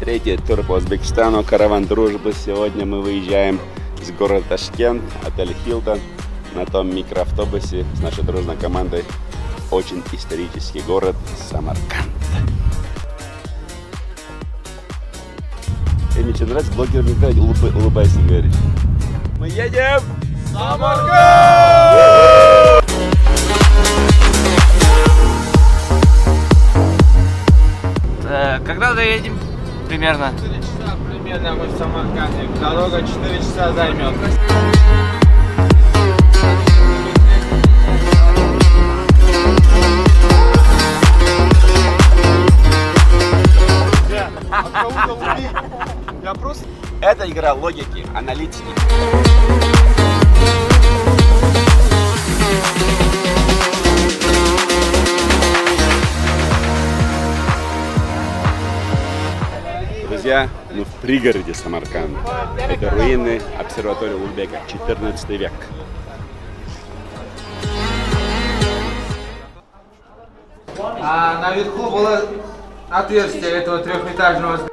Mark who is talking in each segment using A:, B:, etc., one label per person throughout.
A: Третий тур по Узбекистану, караван дружбы. Сегодня мы выезжаем из города Ташкент, отель Хилтон, на том микроавтобусе с нашей дружной командой. Очень исторический город Самарканд. И мне что нравится, блогер не говорит, улыбайся, говоришь. Мы едем в Самарканд!
B: Когда доедем? Примерно.
C: 4 часа примерно мы в Самарканде. Дорога 4 часа займет.
A: Я просто... Это игра логики, аналитики. Друзья, мы в пригороде Самарканда. Это руины обсерватории Улугбека, 14 век.
C: А наверху было отверстие этого трехэтажного здания.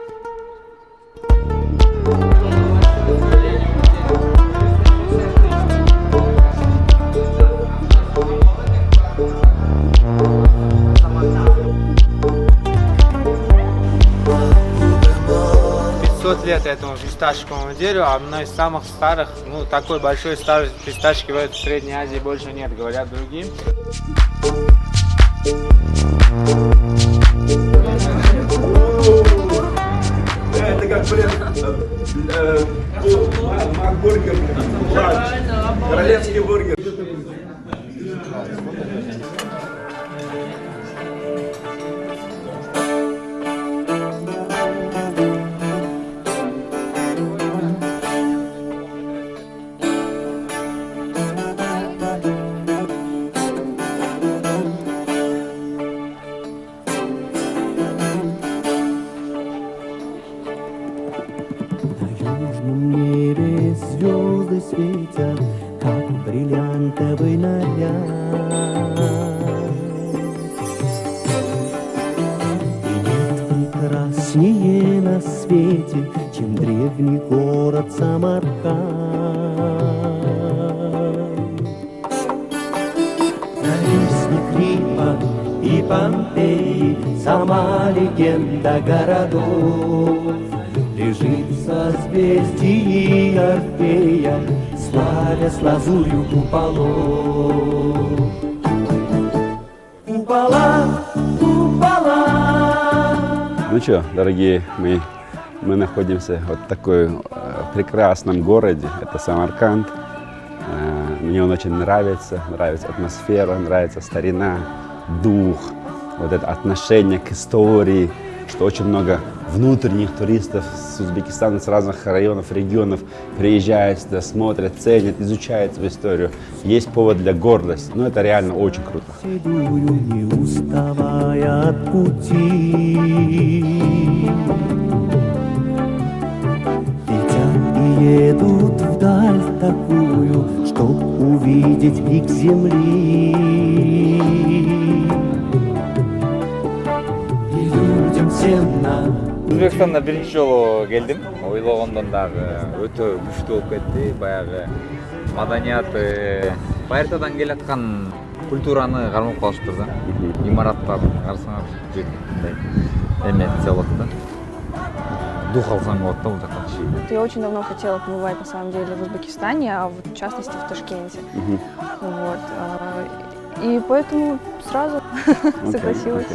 C: Лет этому фисташковому дереву, а одно из самых старых, такой большой старый фисташки в Средней Азии больше нет, говорят другим.
A: Это как, макбургер, королевский бургер.
D: Звезды светят, как бриллиантовый наряд. И нет прекраснее на свете, чем древний город Самарканд. Норильск, Крипа и Помпеи, сама легенда городов. Лежит в созвездии Орфея, славя с лазурью куполов. Купола, купола.
A: Ну что, дорогие мои, мы находимся вот в такой прекрасном городе, это Самарканд. Мне он очень нравится, нравится атмосфера, нравится старина, дух, вот это отношение к истории, что очень много внутренних туристов с Узбекистана, с разных районов, регионов приезжают сюда, смотрят, ценят, изучают свою историю. Есть повод для гордости, но это реально очень круто.
D: Не уставая от пути, летят и едут вдаль такую, чтоб увидеть лик земли. И людям всем нам
B: Өзбекстанда биринчи жолу келдим. Ойлогондон дагы өтө күчтүү болуп кетти. Баягы маданияты, байыртадан келаткан культураны кармап калышыптыр да. Имараттар карасаңар мындай эмоция болот да. Дух алсаң болот да бул жака.
E: Я очень давно хотела побывать, на самом деле, в Узбекистане, а в частности в Ташкенте. Вот. И поэтому сразу согласилась.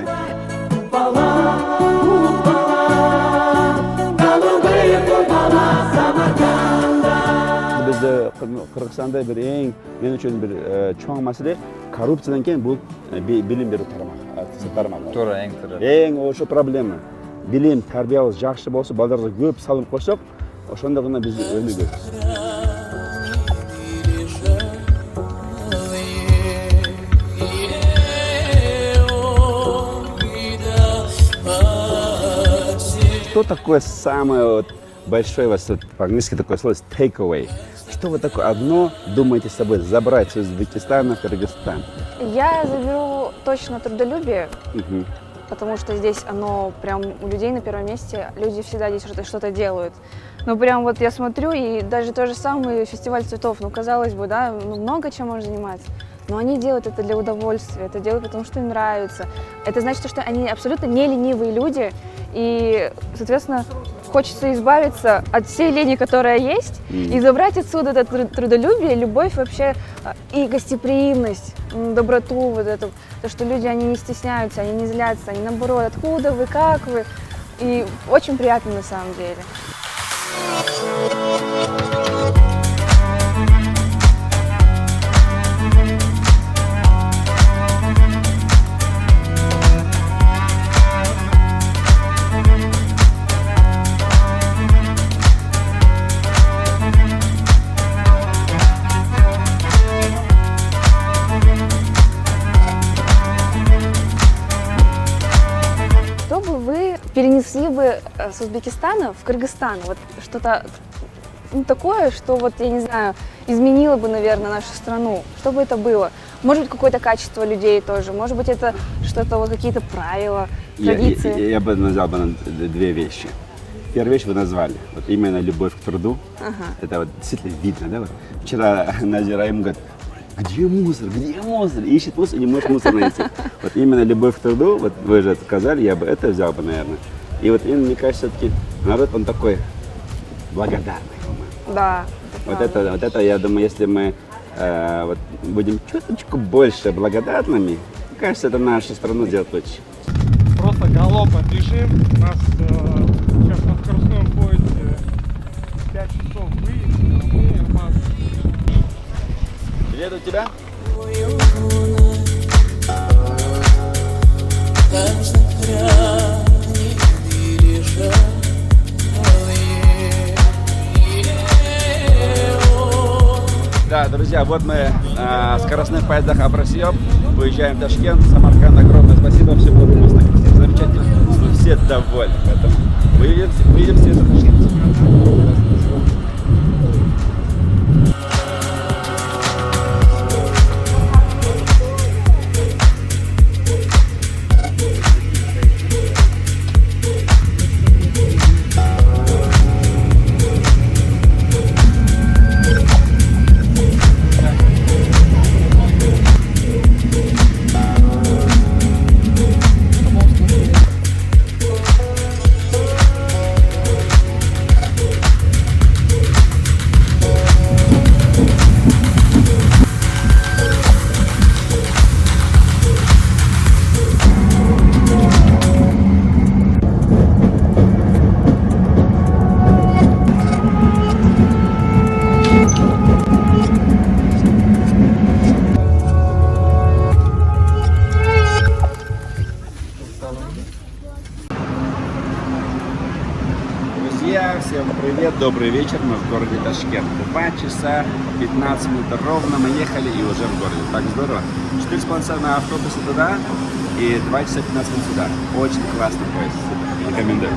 A: Bizde Qirg'izistonda men uchun bir cho'ng masala korrupsiyadan keyin bu bilim beruv tarmog'i.
B: To'g'ri, eng to'g'ri.
A: Eng o'sha problema. Bilim, tarbiyamiz yaxshi bo'lsa, bolalarga ko'p salim qo'shib, o'shanda biz o'rnaymiz. Что такое самое большое, по-английски такое слово take away? Что вы такое одно думаете с собой забрать с Узбекистана в Кыргызстан?
E: Я заберу точно трудолюбие потому что здесь оно прям у людей на первом месте, люди всегда здесь что-то делают. Ну прям вот я смотрю, и даже тот же самый фестиваль цветов, ну казалось бы, да, ну, много чем можно заниматься. Но они делают это для удовольствия, это делают потому, что им нравится. Это значит, что они абсолютно не ленивые люди, и, соответственно, хочется избавиться от всей лени, которая есть, и забрать отсюда это трудолюбие, любовь вообще, и гостеприимность, доброту, вот эту, то, что люди, они не стесняются, они не злятся, они наоборот, откуда вы, как вы, и очень приятно на самом деле. Что бы вы перенесли бы с Узбекистана в Кыргызстан? Вот что-то такое, что вот, я не знаю, изменило бы, наверное, нашу страну. Что бы это было? Может быть, какое-то качество людей тоже, может быть, это что-то, вот какие-то правила, традиции.
A: Я бы назвал две вещи. Первая вещь вы назвали, вот именно любовь к труду. Это вот действительно видно, да? Вот вчера Назира ему говорит, где мусор, ищет мусор, не может мусор найти. Вот именно любовь к труду, вот вы же это сказали, я бы это взял бы, наверное. И вот именно, мне кажется, все-таки народ, он такой благодарный.
E: Да.
A: Вот это, я думаю, если мы вот, будем чуточку больше благодарными, мне кажется, это нашу страну сделает лучше.
F: Просто галопом бежим. У нас сейчас на скоростном поезде 5 часов выезд, а мы вас...
A: Привет, у тебя? Да, друзья, вот мы в скоростных поездах Абрасиёб, выезжаем в Ташкент, Самарканд. Огромное спасибо, все было вкусно, все замечательно, все довольны. Поэтому увидимся в Ташкенте. Друзья, всем привет, добрый вечер, мы в городе Ташкент. 2 часа 15 минут ровно мы ехали и уже в городе. Так здорово. 4,5 часа на автобусе туда и 2 часа 15 минут сюда. Очень классный поезд, супер, рекомендую.